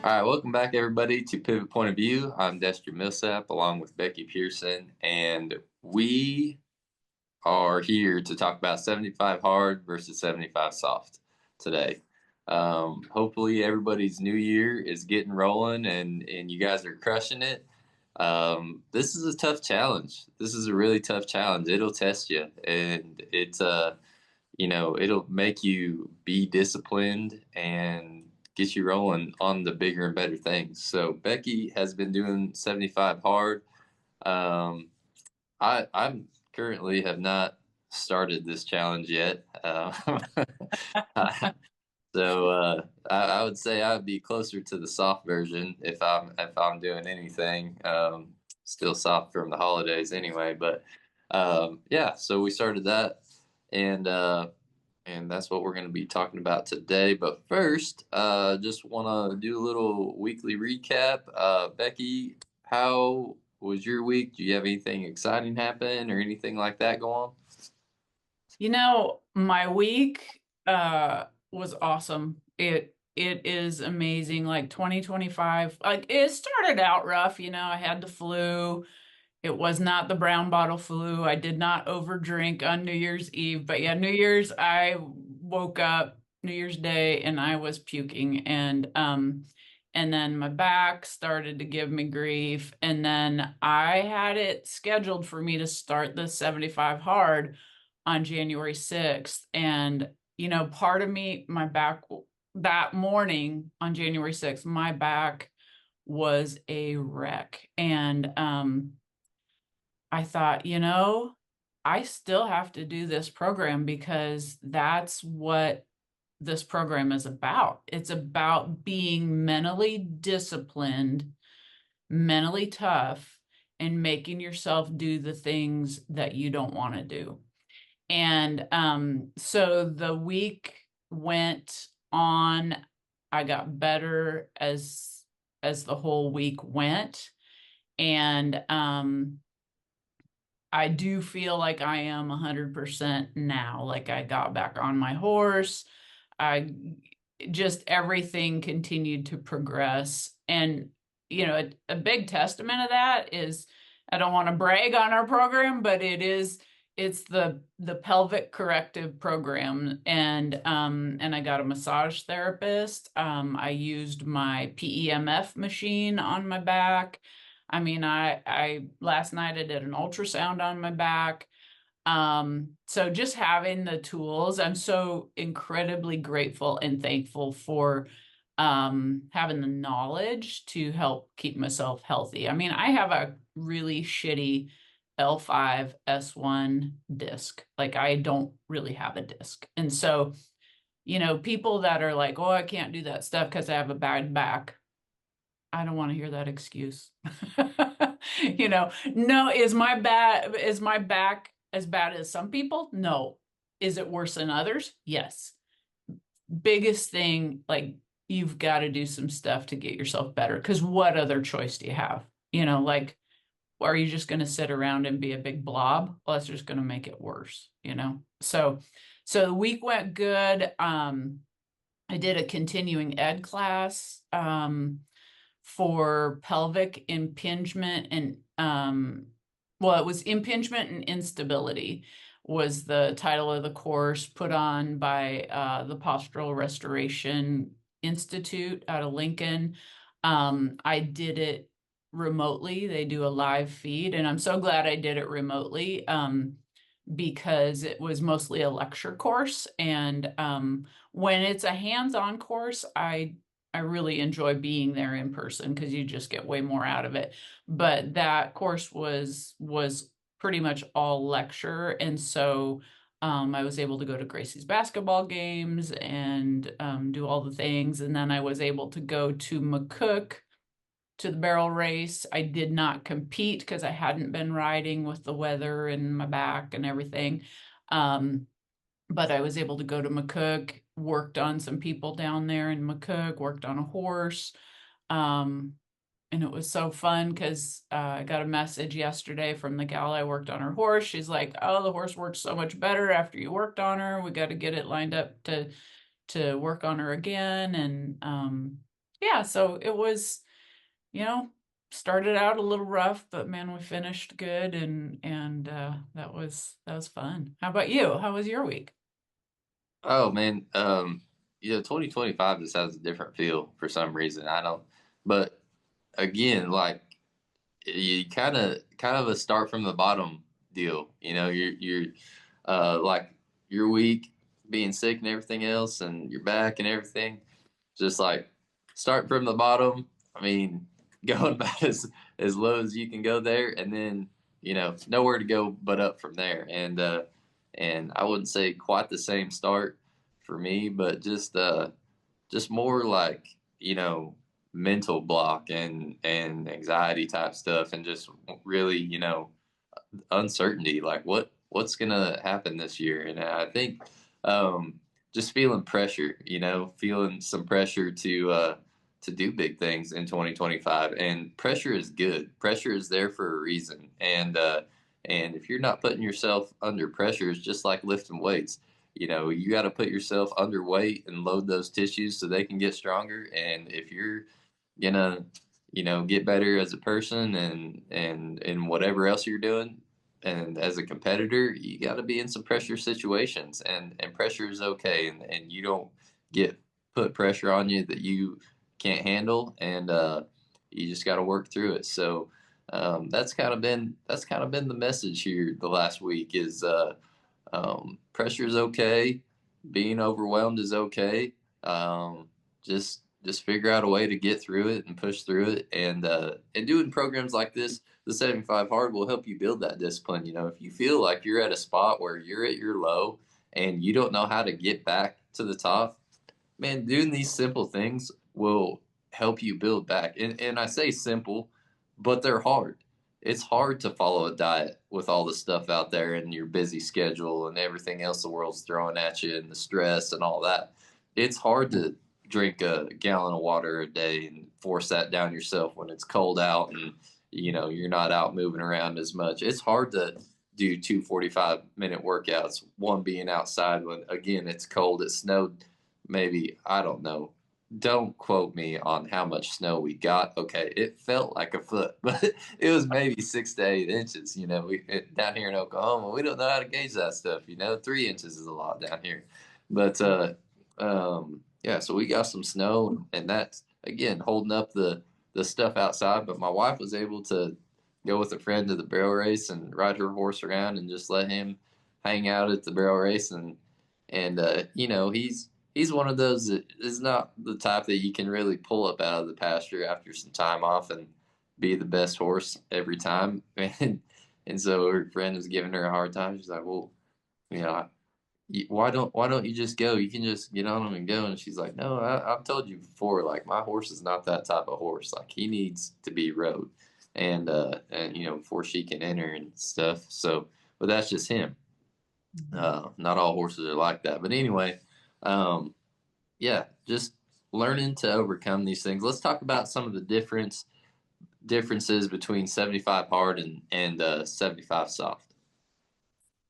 All right, welcome back, everybody, to Pivot Point of View. I'm Destri Millsap along with Becky Pearson, and we are here to talk about 75 hard versus 75 soft today. Hopefully, everybody's new year is getting rolling and you guys are crushing it. This is a tough challenge. This is a really tough challenge. It'll test you, and it'll make you be disciplined and get you rolling on the bigger and better things. So Becky has been doing 75 hard. Um, I'm currently have not started this challenge yet. I would say I'd be closer to the soft version if I'm doing anything. Still soft from the holidays anyway, but yeah. So we started that, and that's what we're going to be talking about today. But first, just want to do a little weekly recap. Becky, how was your week? Do you have anything exciting happen or anything like that go on? My week was awesome. It is amazing. Like 2025, like it started out rough, I had the flu. It was not the brown bottle flu. I did not overdrink on New Year's Eve, but yeah, New Year's I woke up New Year's Day and I was puking and then my back started to give me grief and then I had it scheduled for me to start the 75 hard on January 6th. And, part of me, my back that morning on January 6th, my back was a wreck. And I thought, I still have to do this program because that's what this program is about. It's about being mentally disciplined, mentally tough, and making yourself do the things that you don't want to do. And so the week went on. I got better as the whole week went. And I do feel like I am 100% now. Like I got back on my horse. I just everything continued to progress. And, a big testament of that is I don't want to brag on our program, but it's the pelvic corrective program. And I got a massage therapist. I used my PEMF machine on my back. I mean, I last night I did an ultrasound on my back. So just having the tools, I'm so incredibly grateful and thankful for having the knowledge to help keep myself healthy. I mean, I have a really shitty L5 S1 disc. Like I don't really have a disc. And so, people that are like, "Oh, I can't do that stuff because I have a bad back." I don't want to hear that excuse. No, is my back as bad as some people? No. Is it worse than others? Yes. Biggest thing, like you've got to do some stuff to get yourself better. Because what other choice do you have? Like, are you just going to sit around and be a big blob? Well, that's just going to make it worse. So the week went good. I did a continuing ed class. For pelvic impingement and well, it was impingement and instability was the title of the course put on by the Postural Restoration Institute out of Lincoln. I did it remotely. They do a live feed, and I'm so glad I did it remotely because it was mostly a lecture course. And when it's a hands-on course, I really enjoy being there in person because you just get way more out of it. But that course was pretty much all lecture, and so I was able to go to Gracie's basketball games and do all the things, and then I was able to go to McCook to the barrel race. I did not compete because I hadn't been riding with the weather and my back and everything. But I was able to go to McCook, worked on some people down there in McCook, worked on a horse. And it was so fun because I got a message yesterday from the gal I worked on her horse. She's like, "Oh, the horse worked so much better after you worked on her. We got to get it lined up to work on her again." And yeah, so it was, you know, started out a little rough, but man, we finished good, and that was fun. How about you? How was your week? Oh man, 2025 just has a different feel for some reason. I don't, but again, like you kind of a start from the bottom deal. Like your week being sick and everything else, and your back and everything. Just like start from the bottom. I mean, going about as low as you can go there, and then nowhere to go but up from there. And I wouldn't say quite the same start for me, but just more like mental block and anxiety type stuff, and just really uncertainty, like what's gonna happen this year. And I think just feeling pressure, feeling some pressure to do big things in 2025. And pressure is good. Pressure is there for a reason. And if you're not putting yourself under pressure, it's just like lifting weights. You got to put yourself under weight and load those tissues so they can get stronger. And if you're gonna get better as a person and whatever else you're doing, and as a competitor, you got to be in some pressure situations, and pressure is okay, and you don't get put pressure on you that you can't handle, and you just got to work through it. So that's kind of been the message here the last week is pressure is okay, being overwhelmed is okay. Just figure out a way to get through it and push through it, and doing programs like this, the 75 hard, will help you build that discipline. If you feel like you're at a spot where you're at your low and you don't know how to get back to the top, man, doing these simple things will help you build back. And I say simple, but they're hard. It's hard to follow a diet with all the stuff out there and your busy schedule and everything else the world's throwing at you and the stress and all that. It's hard to drink a gallon of water a day and force that down yourself when it's cold out and you're not out moving around as much. It's hard to do two 45-minute workouts, one being outside when again it's cold, it snowed, maybe, I don't know. Don't quote me on how much snow we got. Okay, it felt like a foot, but it was maybe 6 to 8 inches. Down here in Oklahoma, we don't know how to gauge that stuff. 3 inches is a lot down here. But yeah, so we got some snow, and that's again holding up the stuff outside. But my wife was able to go with a friend to the barrel race and ride her horse around and just let him hang out at the barrel race. And he's one of those that is not the type that you can really pull up out of the pasture after some time off and be the best horse every time. And so her friend was giving her a hard time. She's like, well, you know, why don't you just go? You can just get on him and go. And she's like, no, I've told you before, like my horse is not that type of horse. Like he needs to be rode, and before she can enter and stuff. So, but that's just him. Mhm. Not all horses are like that. But anyway, um, yeah, just learning to overcome these things. Let's talk about some of the differences between 75 hard and 75 soft.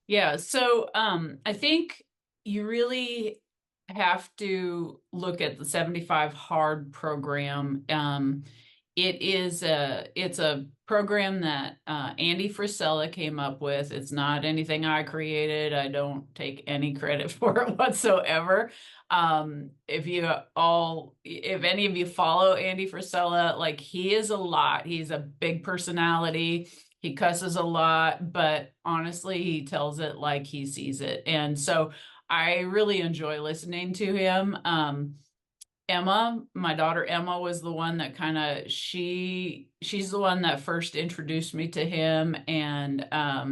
Yeah, so I think you really have to look at the 75 hard program. It's a program that Andy Frisella came up with. It's not anything I created. I don't take any credit for it whatsoever. If any of you follow Andy Frisella, like he is a lot. He's a big personality. He cusses a lot, but honestly, he tells it like he sees it. And so I really enjoy listening to him. Emma, my daughter Emma was the one that she's the one that first introduced me to him, and I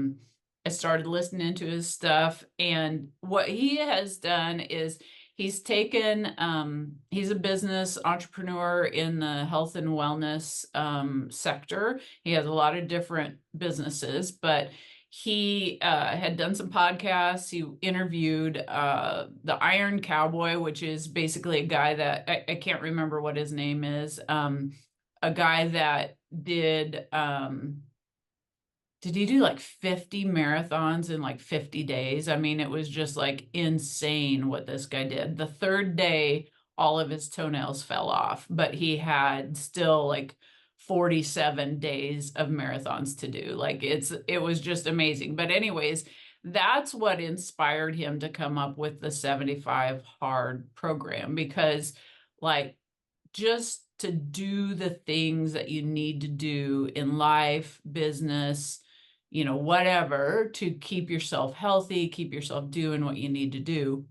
started listening to his stuff. And what he has done is he's a business entrepreneur in the health and wellness sector. He has a lot of different businesses, but he had done some podcasts. He interviewed the Iron Cowboy, which is basically a guy that I can't remember what his name is. A guy that did he do like 50 marathons in like 50 days? I mean, it was just like insane what this guy did. The third day, all of his toenails fell off, but he had still like 47 days of marathons to do. Like it was just amazing. But anyways, that's what inspired him to come up with the 75 hard program, because like just to do the things that you need to do in life, business, whatever, to keep yourself healthy, keep yourself doing what you need to do.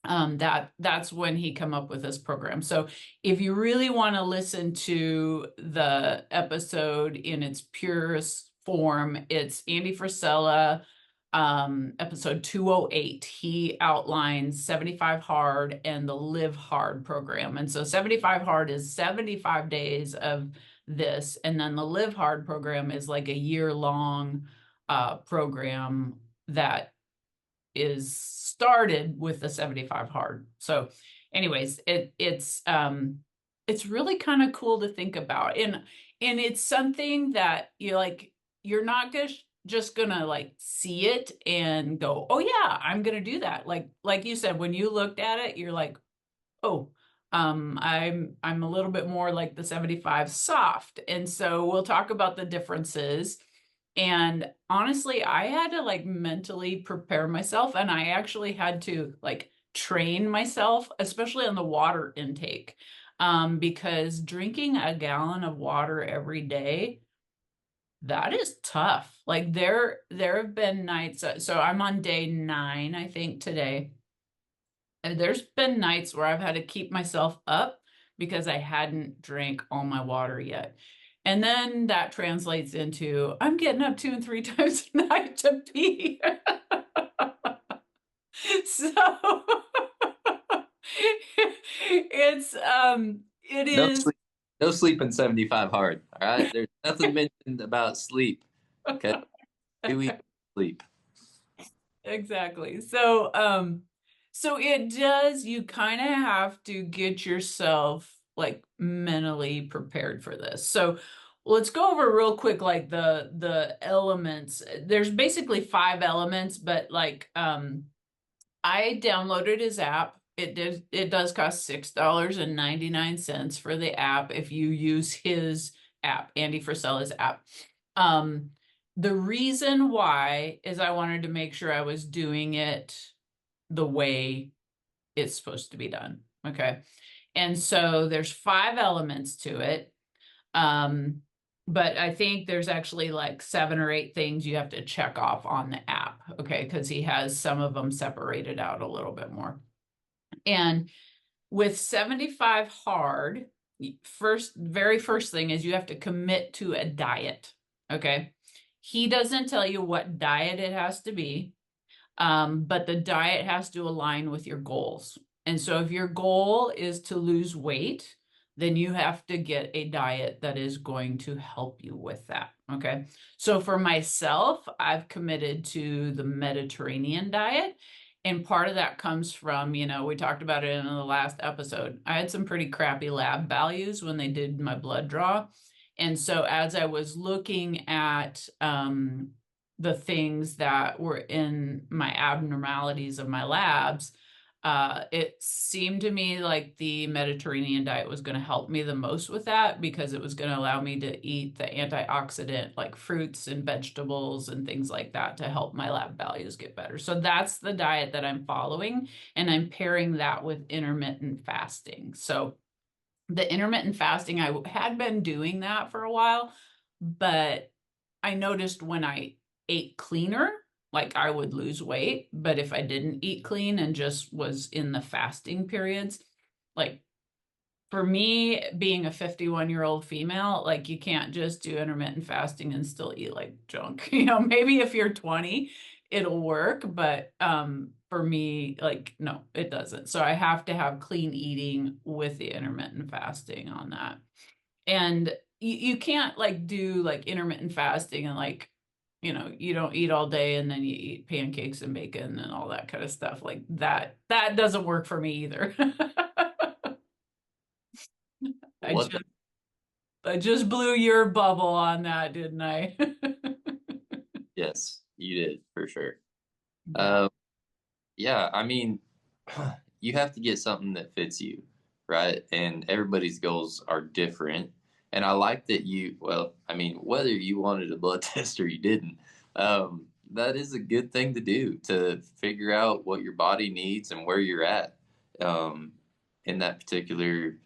That's when he come up with this program. So if you really want to listen to the episode in its purest form, it's Andy Frisella, episode 208. He outlines 75 hard and the live hard program. And so 75 hard is 75 days of this, and then the live hard program is like a year long program that is started with the 75 hard. So anyways, it's really kind of cool to think about. And it's something that you're not just gonna like see it and go, oh yeah, I'm gonna do that. Like you said, when you looked at it, you're like, oh, I'm a little bit more like the 75 soft. And so we'll talk about the differences. And honestly, I had to like mentally prepare myself, and I actually had to like train myself, especially on the water intake. Because drinking a gallon of water every day, that is tough. Like there have been nights, so I'm on day 9, I think, today. And there's been nights where I've had to keep myself up because I hadn't drank all my water yet. And then that translates into I'm getting up 2 and 3 times a night to pee. So it No is sleep, no sleep in 75 hard. All right. There's nothing mentioned about sleep. Okay. 2 weeks sleep. exactly. So it does, you kind of have to get yourself like mentally prepared for this. So let's go over real quick like the elements. There's basically 5 elements, but like I downloaded his app. It does cost $6.99 for the app if you use his app, Andy Frisella's app. Um, the reason why is I wanted to make sure I was doing it the way it's supposed to be done. Okay. And so there's 5 elements to it. Um, but I think there's actually like 7 or 8 things you have to check off on the app. Okay. Because he has some of them separated out a little bit more. And with 75 hard, very first thing is you have to commit to a diet. Okay. He doesn't tell you what diet it has to be. But the diet has to align with your goals. And so if your goal is to lose weight, then you have to get a diet that is going to help you with that. Okay. So for myself, I've committed to the Mediterranean diet. And part of that comes from, we talked about it in the last episode. I had some pretty crappy lab values when they did my blood draw. And so as I was looking at the things that were in my abnormalities of my labs, it seemed to me like the Mediterranean diet was going to help me the most with that, because it was going to allow me to eat the antioxidant like fruits and vegetables and things like that to help my lab values get better. So that's the diet that I'm following, and I'm pairing that with intermittent fasting. So the intermittent fasting, I had been doing that for a while, but I noticed when I ate cleaner, like I would lose weight. But if I didn't eat clean and just was in the fasting periods, like for me, being a 51-year-old female, like you can't just do intermittent fasting and still eat like junk. Maybe if you're 20, it'll work, but for me, like no, it doesn't. So I have to have clean eating with the intermittent fasting on that. And you can't like do like intermittent fasting and like you don't eat all day and then you eat pancakes and bacon and all that kind of stuff like that doesn't work for me either. I What just I just blew your bubble on that, didn't I? Yes, you did for sure. Yeah. Um, yeah, I mean, you have to get something that fits you. right? And everybody's goals are different. And I like that well, I mean, whether you wanted a blood test or you didn't, that is a good thing to do to figure out what your body needs and where you're at um, in that particular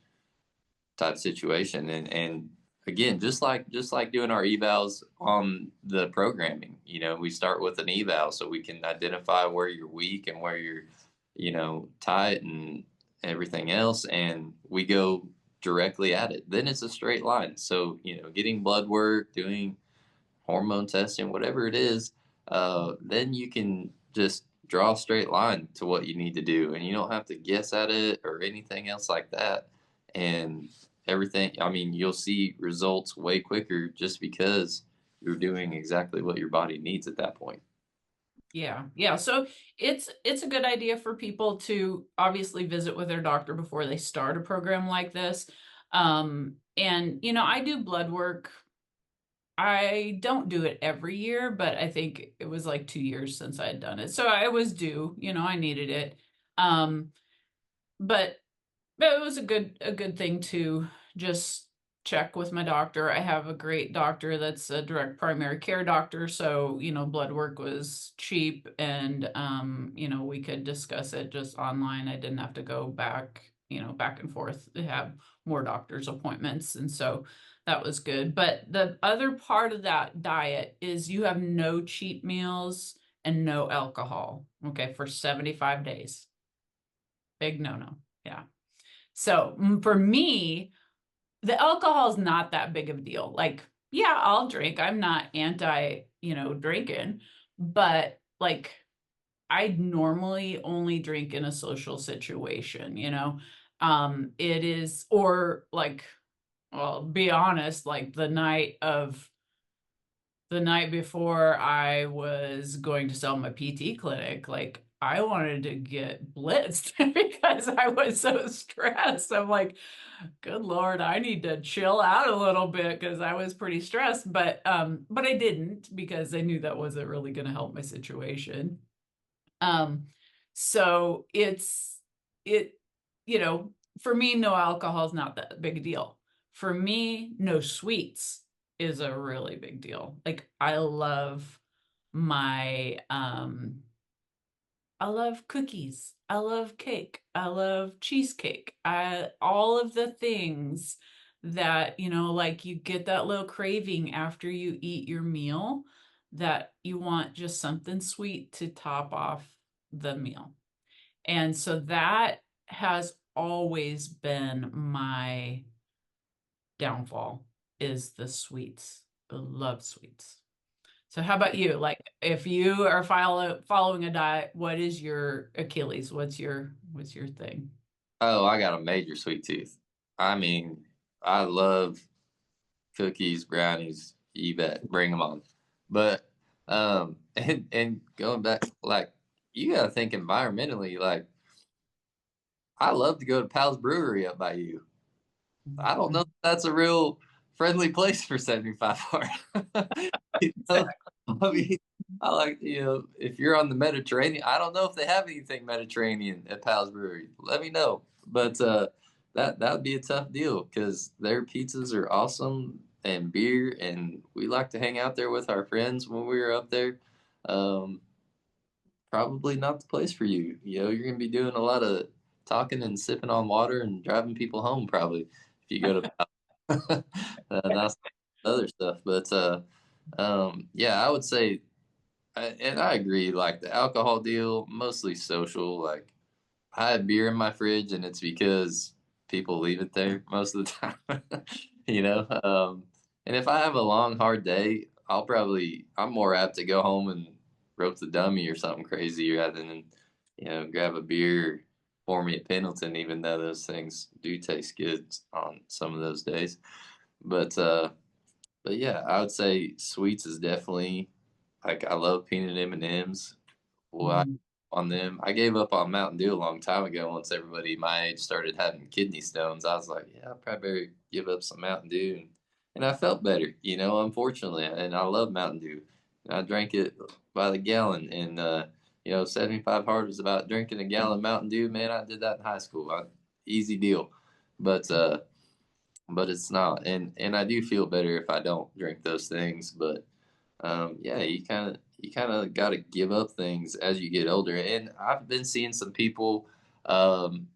type situation. And again, just like doing our evals on the programming, we start with an eval so we can identify where you're weak and where you're, tight and everything else, and we go directly at it. Then it's a straight line. So, getting blood work, doing hormone testing, whatever it is, then you can just draw a straight line to what you need to do, and you don't have to guess at it or anything else like that. And everything, I mean, you'll see results way quicker just because you're doing exactly what your body needs at that point. Yeah. Yeah. So it's a good idea for people to obviously visit with their doctor before they start a program like this. And I do blood work. I don't do it every year, but I think it was like 2 years since I had done it. So I was due, I needed it. Um, but it was a good thing to just check with my doctor. I have a great doctor that's a direct primary care doctor, so blood work was cheap, and we could discuss it just online. I didn't have to go back and forth to have more doctor's appointments, and so that was good. But the other part of that diet is you have no cheat meals and no alcohol, okay, for 75 days. Big no-no. Yeah. So for me, the alcohol is not that big of a deal. Like, yeah, I'll drink. I'm not anti, drinking, but like I normally only drink in a social situation. It is, or like, well, be honest, like the night before I was going to sell my PT clinic, like I wanted to get blitzed because I was so stressed. I'm like, good Lord, I need to chill out a little bit because I was pretty stressed. But I didn't because I knew that wasn't really going to help my situation. Um, so it, you know, for me, no alcohol is not that big a deal. For me, no sweets is a really big deal. Like my I love cookies. I love cake. I love cheesecake. All of the things that, like you get that little craving after you eat your meal that you want just something sweet to top off the meal. And so that has always been my downfall is the sweets. I love sweets. So how about you? Like if you are following a diet, what is your Achilles? What's your thing? Oh, I got a major sweet tooth. I mean, I love cookies, brownies, you bet, bring them on. But and going back, like you gotta think environmentally. Like I love to go to Pal's Brewery up by you. I don't know if that's a real friendly place for 75 hard. You know? I mean, I like, if you're on the Mediterranean, I don't know if they have anything Mediterranean at Pal's Brewery. Let me know. But that would be a tough deal because their pizzas are awesome and beer, and we like to hang out there with our friends when we were up there. Um, Probably not the place for you. You're gonna be doing a lot of talking and sipping on water and driving people home probably if you go to not other stuff. But yeah, I would say, and I agree. Like the alcohol deal, mostly social. Like I have beer in my fridge, and it's because people leave it there most of the time. you know, um, and if I have a long, hard day, I'm more apt to go home and roast the dummy or something crazy rather than, grab a beer, pour me a Pendleton, even though those things do taste good on some of those days. But yeah, I would say sweets is definitely like I love peanut M&Ms. Well, Mhm. on them. I gave up on Mountain Dew a long time ago. Once everybody my age started having kidney stones, I was like, yeah, I probably better give up some Mountain Dew, and I felt better, unfortunately. And I love Mountain Dew. I drank it by the gallon, and 75 hard was about drinking a gallon of Mountain Dew. Man, I did that in high school. Easy deal. but it's not. And I do feel better if I don't drink those things. But yeah, you kind of got to give up things as you get older. And I've been seeing some people um,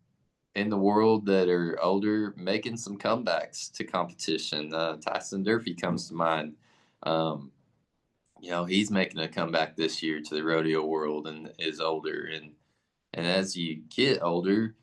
in the world that are older making some comebacks to competition. Tyson Durfee comes to mind. Um, he's making a comeback this year to the rodeo world and is older. And as you get older,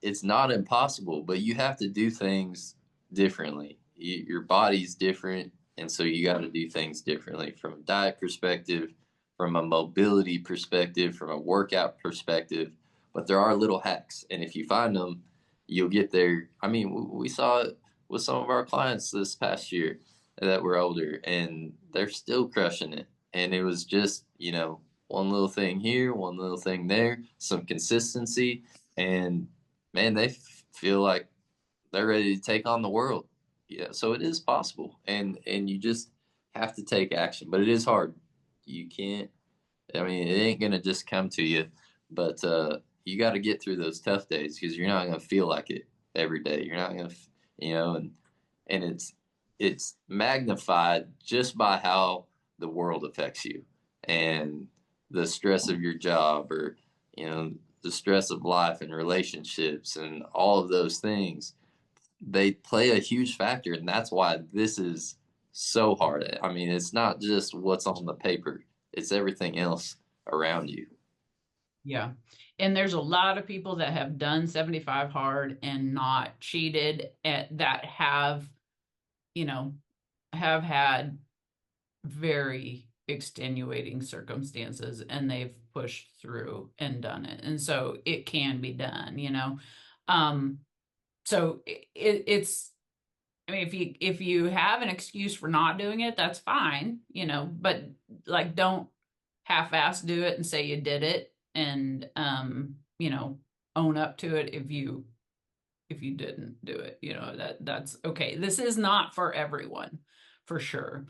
it's not impossible, but you have to do things differently. Your body's different, and so you got to do things differently from a diet perspective, from a mobility perspective, from a workout perspective. But there are little hacks, and if you find them, you'll get there. I mean, we saw it with some of our clients this past year that were older, and they're still crushing it. And it was just, one little thing here, one little thing there, some consistency, and man, they feel like they're ready to take on the world. Yeah, so it is possible, and you just have to take action, but it is hard. You can't. I mean, it ain't gonna just come to you, but you got to get through those tough days because you're not gonna feel like it every day. You're not gonna, and it's magnified just by how the world affects you and the stress of your job or you know the stress of life and relationships and all of those things. They play a huge factor, and that's why this is so hard. I mean, it's not just what's on the paper, it's everything else around you. Yeah. And there's a lot of people that have done 75 hard and not cheated that you know, have had very extenuating circumstances and they've pushed through and done it. And so it can be done. Um, so it's I mean, if you have an excuse for not doing it, that's fine, but like don't half-ass do it and say you did it and own up to it if you didn't do it. That's okay. This is not for everyone, for sure.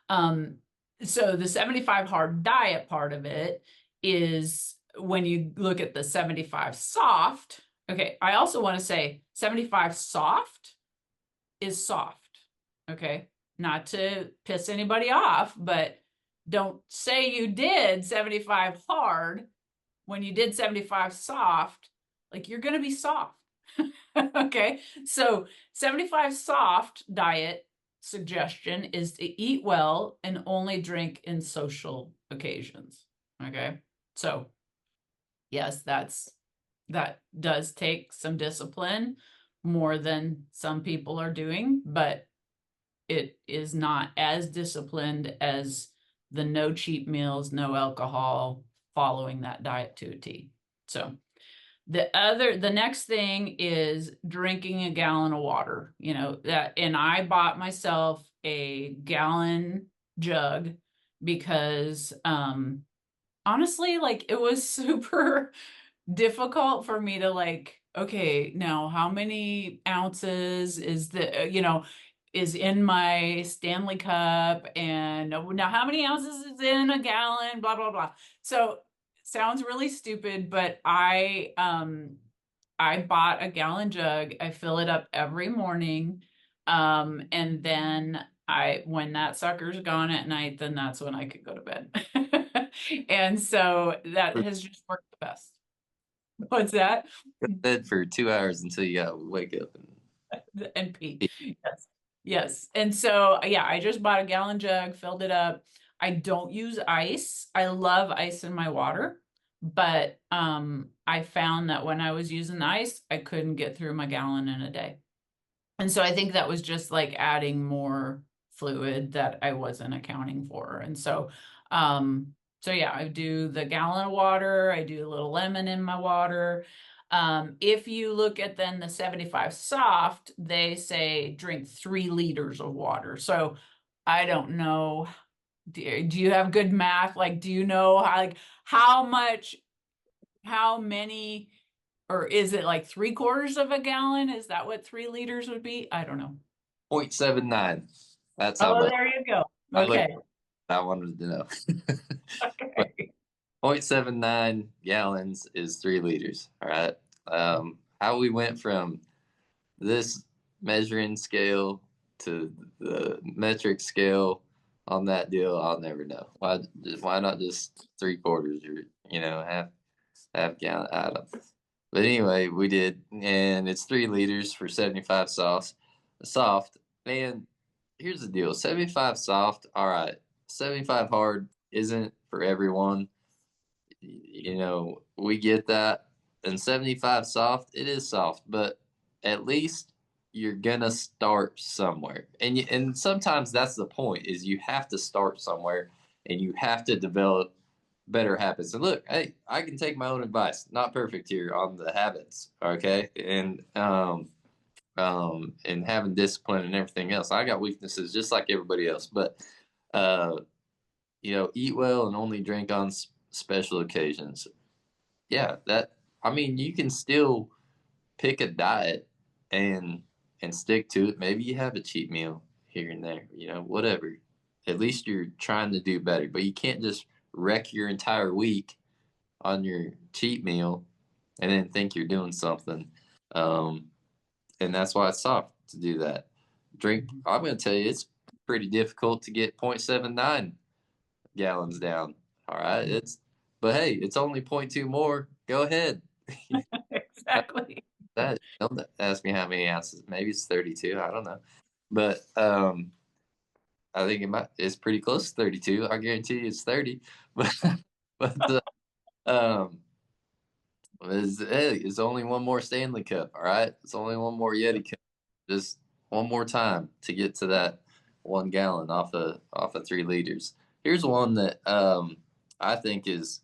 Um, so the 75 hard diet part of it is when you look at the 75 soft. Okay, I also want to say 75 soft is soft. Okay. Not to piss anybody off, but don't say you did 75 hard when you did 75 soft. Like you're going to be soft. Okay. So 75 soft diet suggestion is to eat well and only drink in social occasions. Okay. So yes, that does take some discipline more than some people are doing, but it is not as disciplined as the no cheat meals, no alcohol, following that diet to a T. So the next thing is drinking a gallon of water, and I bought myself a gallon jug because honestly, like it was super difficult for me to like, okay, now how many ounces is in my Stanley Cup, and now how many ounces is in a gallon, blah blah blah. So sounds really stupid, but I bought a gallon jug. I fill it up every morning. And then when that sucker's gone at night, then that's when I could go to bed. And so that has just worked the best. What's that? Bed for 2 hours until you gotta wake up And pee. and Yes. Yes. And so, yeah, I just bought a gallon jug, filled it up. I don't use ice. I love ice in my water, but I found that when I was using ice, I couldn't get through my gallon in a day. And so I think that was just like adding more fluid that I wasn't accounting for. And so yeah, I do the gallon of water, I do a little lemon in my water. If you look at then the 75 soft, they say drink 3 liters of water. So I don't know. Do you have good math? Like, do you know how much, how many, or is it like 3/4 of a gallon? Is that what 3 liters would be? I don't know. 0.79. That's how Oh, much there you go. I looked. Okay. I wanted to know. But Okay. 0.79 gallons is 3 liters. All right. How we went from this measuring scale to the metric scale on that deal, I'll never know. Why not just 3/4 or half gallon? I don't. But anyway, we did, and it's 3 liters for 75 soft. Man, here's the deal: 75 soft, all right. 75 hard isn't for everyone. We get that. And 75 soft, it is soft, but at least you're gonna start somewhere. And sometimes that's the point, is you have to start somewhere and you have to develop better habits. And look, hey, I can take my own advice. Not perfect here on the habits, okay? And having discipline and everything else. I got weaknesses just like everybody else, but uh eat well and only drink on special occasions. Yeah, I mean, you can still pick a diet and stick to it. Maybe you have a cheat meal here and there, whatever. At least you're trying to do better, but you can't just wreck your entire week on your cheat meal and then think you're doing something. Um, and that's why it's soft to do that. I'm going to tell you, it's pretty difficult to get 0.79 gallons down. All right. But hey, it's only point 0.2 more. Go ahead. Exactly. Don't ask me how many ounces. Maybe it's 32. I don't know. But I think it's pretty close to 32. I guarantee you it's 30. But but um it's only one more Stanley Cup, all right? It's only one more Yeti Cup. Just one more time to get to that 1 gallon off of 3 liters. Here's one that I think is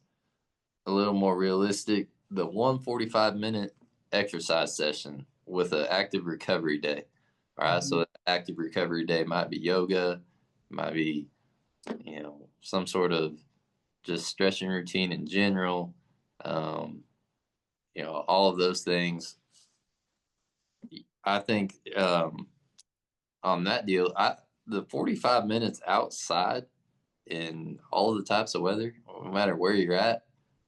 a little more realistic. The 145-minute exercise session with an active recovery day. All right, so active recovery day might be yoga, might be some sort of just stretching routine in general. Um, all of those things. I think on that deal, the 45 minutes outside in all the types of weather, no matter where you're at,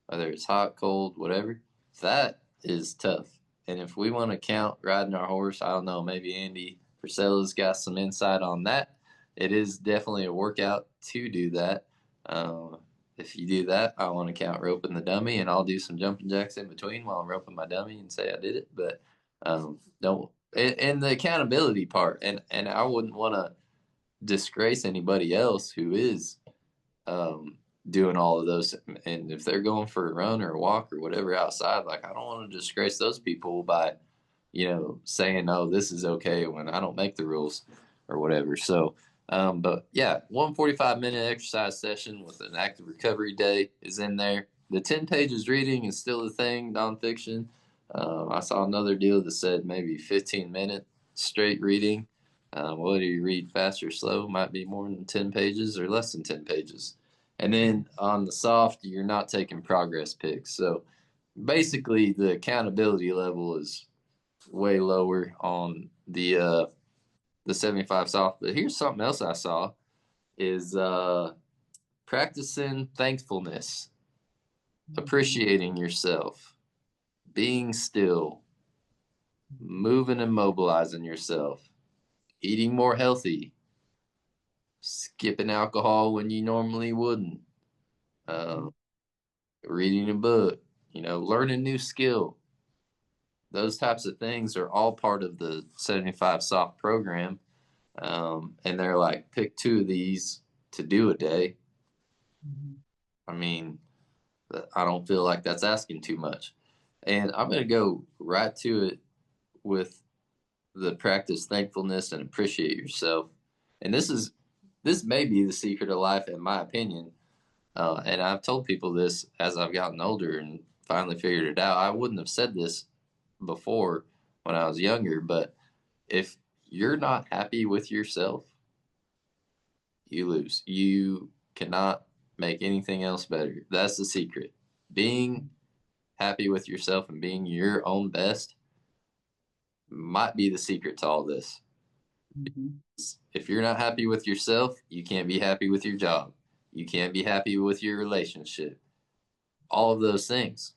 whether it's hot, cold, whatever, that is tough. And if we want to count riding our horse, I don't know, maybe Andy Frisella's got some insight on that. It is definitely a workout to do that. Um, if you do that, I want to count roping the dummy, and I'll do some jumping jacks in between while I'm roping my dummy and say I did it. But don't. And the accountability part, and I wouldn't want to disgrace anybody else who is um, doing all of those. And if they're going for a run or a walk or whatever outside, like I don't want to disgrace those people by, saying, "Oh, this is okay," when I don't make the rules or whatever. So, but yeah, 145-minute exercise session with an active recovery day is in there. The 10 pages reading is still a thing, nonfiction. I saw another deal that said maybe 15-minute straight reading. Whether you read fast or slow might be more than 10 pages or less than 10 pages. And then on the soft, you're not taking progress pics. So basically, the accountability level is way lower on the 75 soft. But here's something else I saw is practicing thankfulness, appreciating yourself, being still, moving and mobilizing yourself, eating more healthy, skipping alcohol when you normally wouldn't, uh, reading a book, learning new skill. Those types of things are all part of the 75 soft program. And they're like, pick 2 of these to do a day. I mean, I don't feel like that's asking too much. And I'm going to go right to it with the practice thankfulness and appreciate yourself. And this may be the secret of life, in my opinion. And I've told people this as I've gotten older and finally figured it out. I wouldn't have said this before when I was younger, but if you're not happy with yourself, you lose. You cannot make anything else better. That's the secret. Being happy with yourself and being your own best might be the secret to all this. If you're not happy with yourself, you can't be happy with your job. You can't be happy with your relationship. All of those things.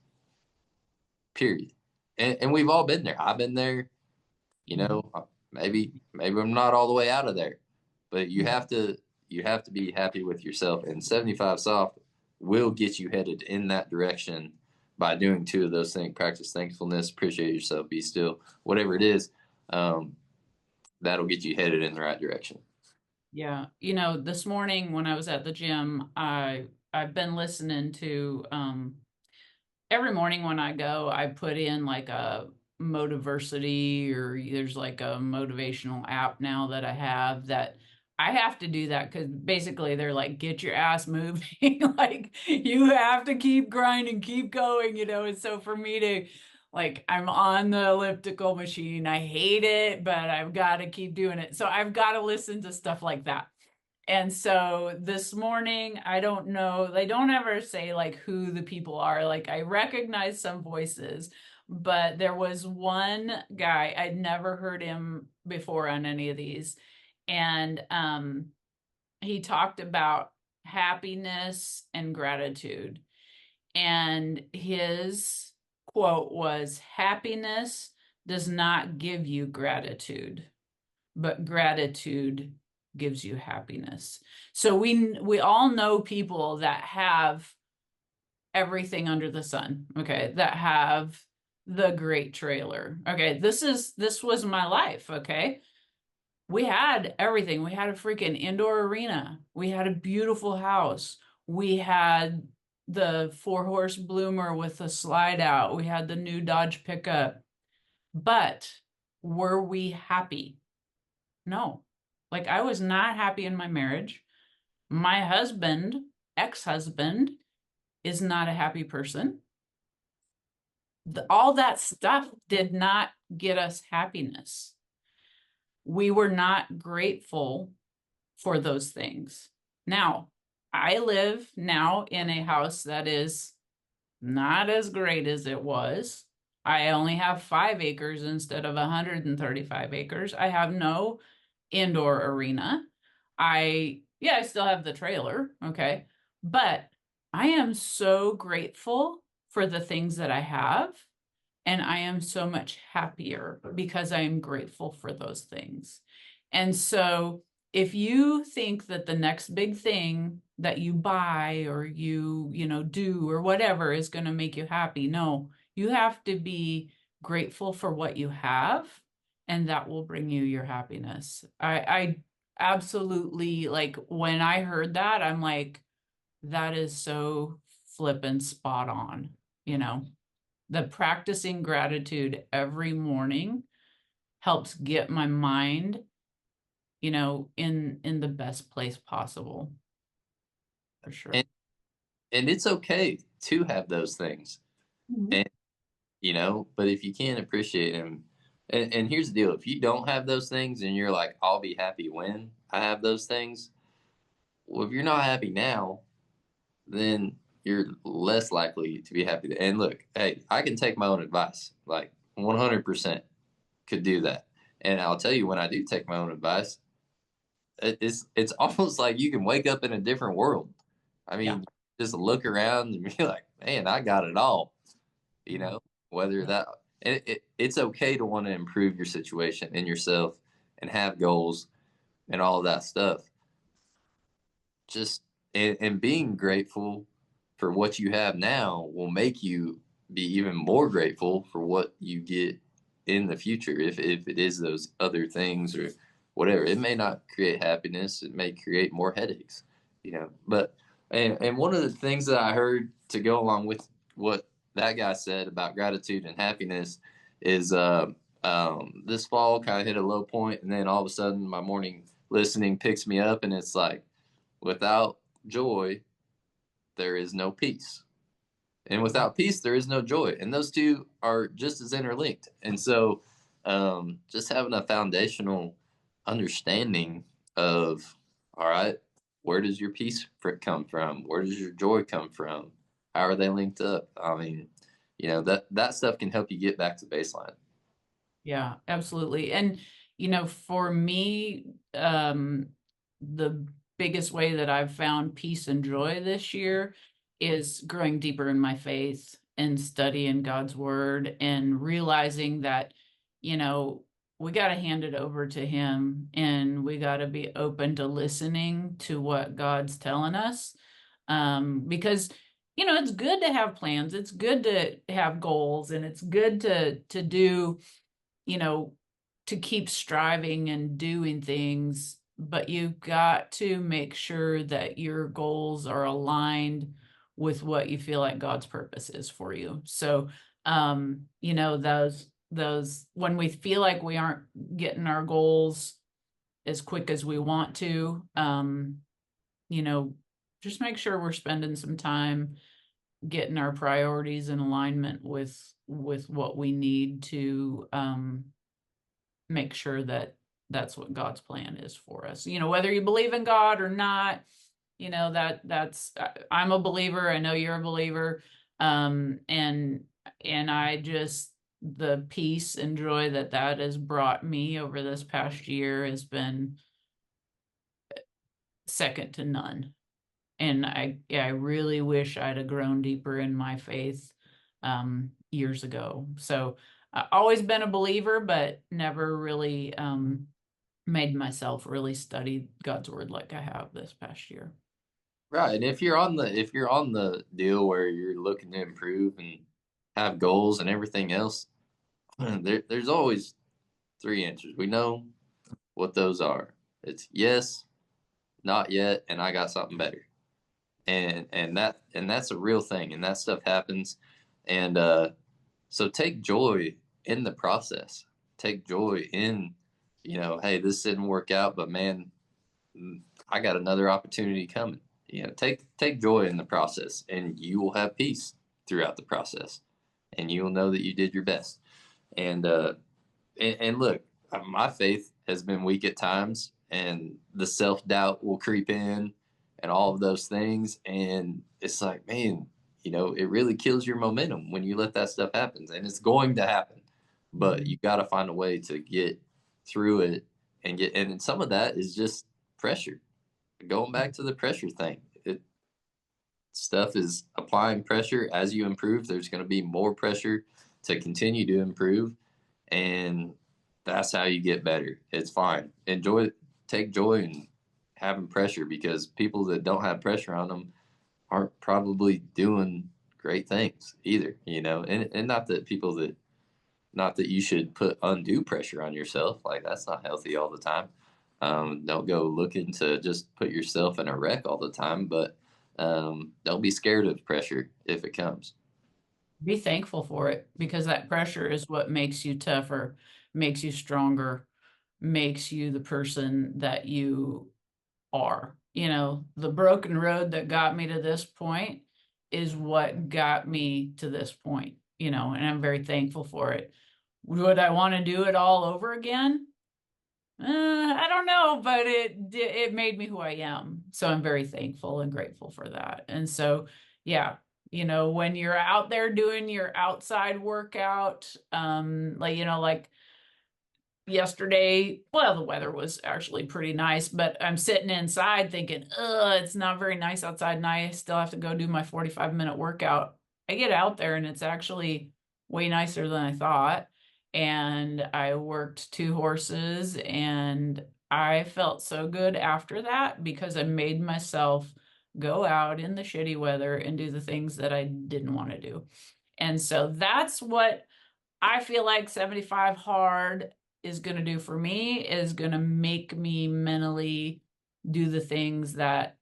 Period. And we've all been there. I've been there. You know, maybe I'm not all the way out of there, but you have to be happy with yourself. And 75 soft will get you headed in that direction by doing two of those things: practice thankfulness, appreciate yourself, be still, whatever it is. Um, that'll get you headed in the right direction. Yeah. You know, this morning when I was at the gym, I've been listening to every morning when I go, I put in like a Motiversity, or there's like a motivational app now that I have that I have to do that because basically they're like, get your ass moving. Like you have to keep grinding, keep going, you know. And so for me to like, I'm on the elliptical machine. I hate it, but I've got to keep doing it. So I've got to listen to stuff like that. And so this morning, I don't know, they don't ever say like who the people are. Like I recognize some voices, but there was one guy, I'd never heard him before on any of these. And he talked about happiness and gratitude. And his quote was, happiness does not give you gratitude, but gratitude gives you happiness. So we all know people that have everything under the sun, okay, that have the great trailer. Okay, this was my life, okay? We had everything. We had a freaking indoor arena. We had a beautiful house. We had the four-horse bloomer with the slide out. We had the new Dodge pickup. But were we happy? No. Like I was not happy in my marriage. My husband, ex-husband, is not a happy person. All that stuff did not get us happiness. We were not grateful for those things. Now, I live now in a house that is not as great as it was. I only have 5 acres instead of 135 acres. I have no indoor arena. I still have the trailer, okay? But I am so grateful for the things that I have, and I am so much happier because I am grateful for those things. And so if you think that the next big thing that you buy or you know, do or whatever is going to make you happy, no, you have to be grateful for what you have, and that will bring you your happiness. I absolutely, like when I heard that, I'm like, that is so flippin' spot on, you know. The practicing gratitude every morning helps get my mind, you know, in the best place possible, for sure. And and it's okay to have those things. Mhm. And but if you can't appreciate them, and here's the deal: if you don't have those things and you're like, I'll be happy when I have those things, well, if you're not happy now, then you're less likely to be happy. And look, hey, I can take my own advice, like 100% could do that. And I'll tell you, when I do take my own advice, it's almost like you can wake up in a different world. I Yeah. mean, just look around and be like, man, I got it all. You Yeah. know, whether Yeah. that it's okay to want to improve your situation and yourself and have goals and all of that stuff. Just and being grateful for what you have now will make you be even more grateful for what you get in the future, if it is those other things or whatever. It may not create happiness, it may create more headaches, but and one of the things that I heard to go along with what that guy said about gratitude and happiness is this fall kind of hit a low point, and then all of a sudden my morning listening picks me up, and it's like, without joy, there is no peace. And without peace, there is no joy. And those two are just as interlinked. And so, just having a foundational understanding of, all right, where does your peace come from? Where does your joy come from? How are they linked up? I mean, that stuff can help you get back to baseline. Yeah, absolutely. And, you know, for me, the biggest way that I've found peace and joy this year is growing deeper in my faith and studying God's word and realizing that, you know, we got to hand it over to him, and we got to be open to listening to what God's telling us. Because it's good to have plans, it's good to have goals, and it's good to do, you know, to keep striving and doing things, but you've got to make sure that your goals are aligned with what you feel like God's purpose is for you. So, those when we feel like we aren't getting our goals as quick as we want to, you know, just make sure we're spending some time getting our priorities in alignment with what we need to make sure that that's what God's plan is for us. Whether you believe in God or not, that's I'm a believer. I know you're a believer. And I just the peace and joy that has brought me over this past year has been second to none. And I really wish I'd have grown deeper in my faith years ago. So I've always been a believer, but never really made myself really study God's word like I have this past year. Right. And if you're on the deal where you're looking to improve and have goals and everything else, there's always three answers. We know what those are. It's yes, not yet, and I got something better. And that's a real thing, and that stuff happens. And so take joy in the process. Take joy in, hey, this didn't work out, but man, I got another opportunity coming. Take joy in the process, and you will have peace throughout the process, and you will know that you did your best. And look, my faith has been weak at times, and the self doubt will creep in, and all of those things, and it's like, man, it really kills your momentum when you let that stuff happen, and it's going to happen, but Mhm. you got to find a way to get through it and some of that is just pressure. Going back to the pressure thing, stuff is applying pressure as you improve. There's going to be more pressure to continue to improve, and that's how you get better. It's fine. Take joy in having pressure, because people that don't have pressure on them aren't probably doing great things either. And not that you should put undue pressure on yourself. Like, that's not healthy all the time. Don't go looking to just put yourself in a wreck all the time, but don't be scared of pressure if it comes. Be thankful for it, because that pressure is what makes you tougher, makes you stronger, makes you the person that you are. The broken road that got me to this point is what got me to this point, and I'm very thankful for it. Would I want to do it all over again? I don't know, but it made me who I am. So I'm very thankful and grateful for that. And so, yeah, when you're out there doing your outside workout, like yesterday, well, the weather was actually pretty nice, but I'm sitting inside thinking, it's not very nice outside, and I still have to go do my 45-minute workout. I get out there and it's actually way nicer than I thought. And I worked two horses, and I felt so good after that because I made myself go out in the shitty weather and do the things that I didn't want to do. And so that's what I feel like 75 hard is going to do for me, is going to make me mentally do the things that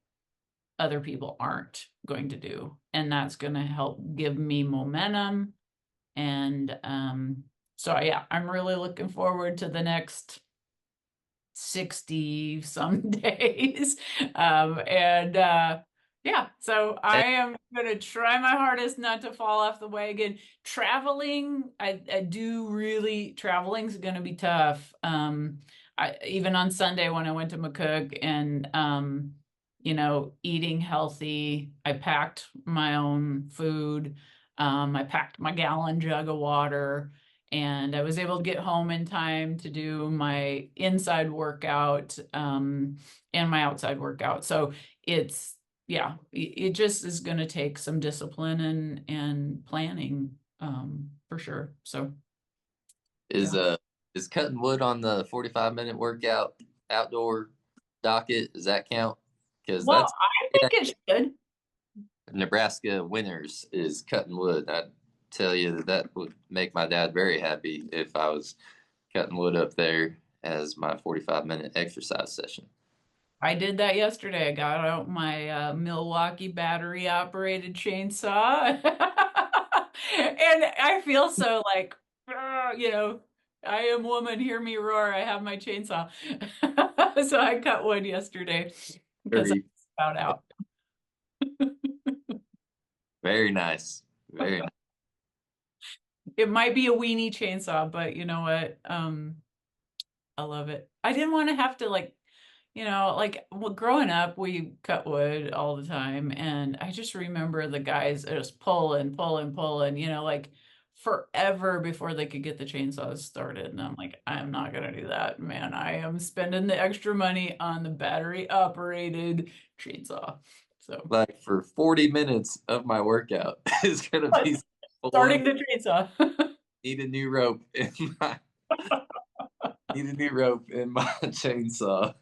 other people aren't going to do. And that's going to help give me momentum. And so, yeah, I'm really looking forward to the next 60 some days. And Yeah, so I am going to try my hardest not to fall off the wagon. Traveling, I do really, traveling's going to be tough. Even on Sunday when I went to McCook and, eating healthy, I packed my own food. I packed my gallon jug of water, and I was able to get home in time to do my inside workout and my outside workout. So it's yeah, it just is going to take some discipline and planning for sure. So Is yeah. is cutting wood on the 45-minute workout outdoor docket? Does that count? Because Well, that's I yeah, think it should. Nebraska winners is cutting wood. I tell you that that would make my dad very happy if I was cutting wood up there as my 45-minute exercise session. I did that yesterday. I got out my Milwaukee battery operated chainsaw. And I feel so like, you know, I am woman, hear me roar. I have my chainsaw. So I cut wood yesterday because I Very, was about out. very nice. Very nice. It might be a weenie chainsaw, but you know what? I love it. I didn't want to have to like, like well, growing up, we cut wood all the time, and I just remember the guys just pulling, pulling, pulling, like forever before they could get the chainsaws started. And I'm like, I'm not gonna do that, man. I am spending the extra money on the battery operated chainsaw. So Like for 40 minutes of my workout is gonna be pulling. starting the chainsaw. Need a new rope in my need a new rope in my chainsaw.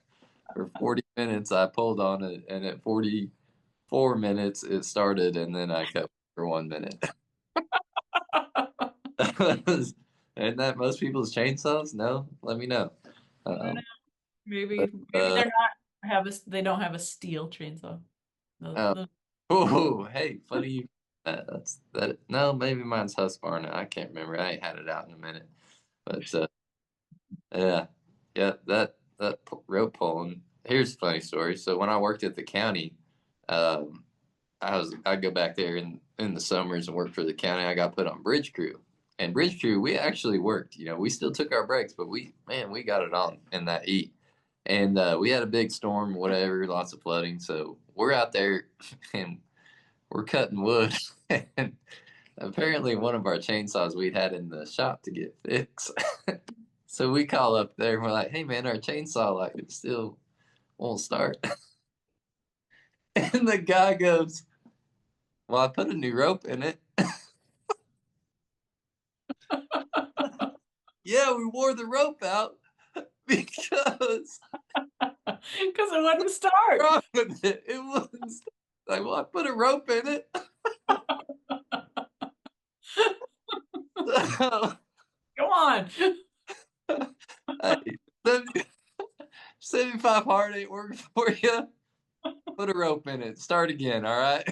For 40 minutes I pulled on it, and at 44 minutes it started, and then I cut for 1 minute. And that most people's chainsaws? No, let me know. I don't know. Um, but, Maybe they don't have a steel chainsaw. uh, The oh, hey, funny you. That's that. No, maybe mine's Husqvarna. I can't remember. I ain't had it out in a minute. But yeah, yeah, that rope pulling. Here's a funny story. So when I worked at the county, um, I'd go back there in the summers and work for the county. I got put on bridge crew, and bridge crew we actually worked. We still took our breaks, but we got it on in that heat. And we had a big storm, whatever, lots of flooding. So we're out there and we're cutting wood. And apparently one of our chainsaws we'd had in the shop to get fixed. So we call up there and we're like, "Hey man, our chainsaw like it still won't start." And the guy goes, "Well, I put a new rope in it." Yeah, we wore the rope out because because it wouldn't start. wrong with it. It was like, well, I put a rope in it. So, Go on. hey, 75 hard ain't working for you. Put a rope in it. Start again, all right?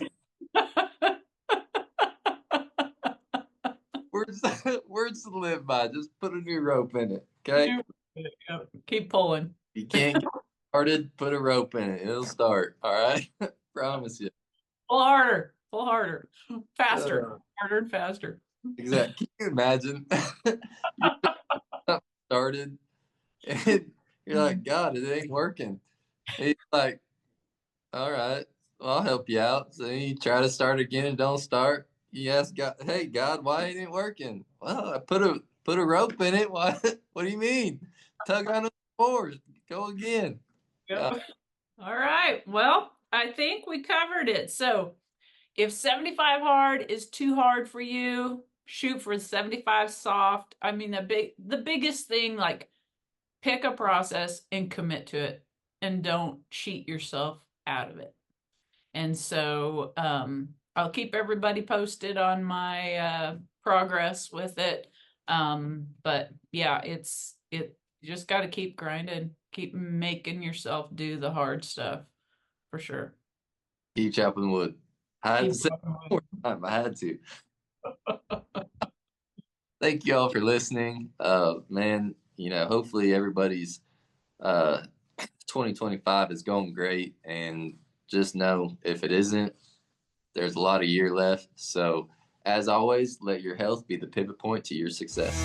Words, words to live by. Just put a new rope in it, okay? Yep. Keep pulling. You can't get started, put a rope in it. It'll start, all right? Promise you. Pull harder, faster, Uh, harder and faster. exactly. Can you imagine? You're started and you're like, God, it ain't working. And he's like, all right, well, I'll help you out. So you try to start again and don't start. You ask God, hey God, why ain't it working? Well, I put a rope in it. Why? What do you mean? Tug on the force. Go again. Yep. God, All right. Well, I think we covered it. So if 75 hard is too hard for you, shoot for 75 soft. I mean, the biggest thing, like pick a process and commit to it and don't cheat yourself out of it. And so I'll keep everybody posted on my progress with it. But yeah, you just got to keep grinding, keep making yourself do the hard stuff for sure. keep chopping wood. I had to Keep say it one more time. I had to. Thank you all for listening. Man, hopefully everybody's uh 2025 is going great, and just know if it isn't, there's a lot of year left. So, as always, let your health be the pivot point to your success.